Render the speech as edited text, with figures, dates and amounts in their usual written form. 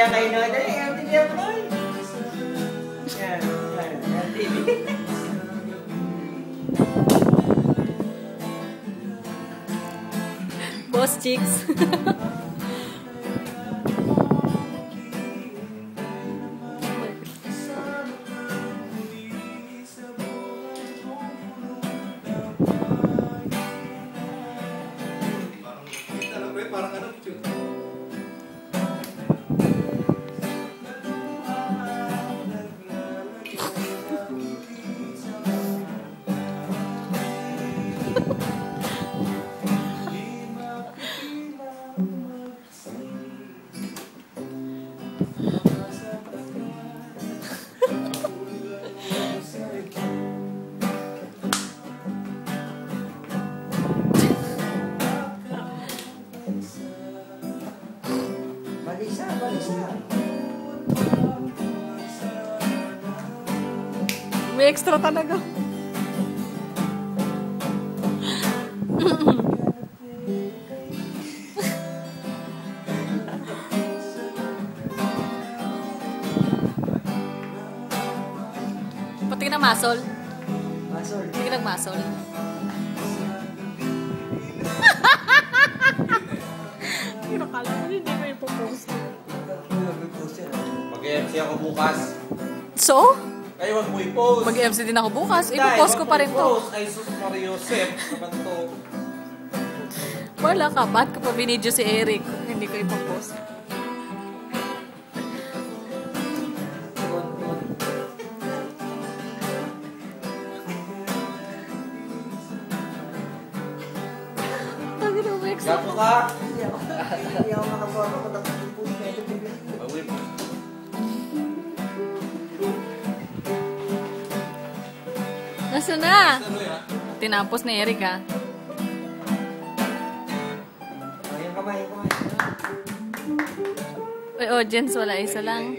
Kayo na dali, LTV ako. Yan, LTV. Boss chicks. Parang ano, Balisa. May extra talaga. Pati na masol. Masol. Hindi ka nagmasol. Pero kala mo hindi ko ipopost. mag-MC ako bukas. So? Kayo wag mo i-post. Mag-MC din ako bukas. Ipopost ko pa rin to. Ay, sus Mario Sep. Naman to. Wala ka. Ba't ko pa binidyo si Eric kung hindi ko ipopost? Gapo ka? Hindi ako makabuha ko nakapag-post na LTV. Pag-whip. Nasaan na? Ano yan? Tinapos ni Eric ah. Yung kamay. Uy, audience, wala isa lang.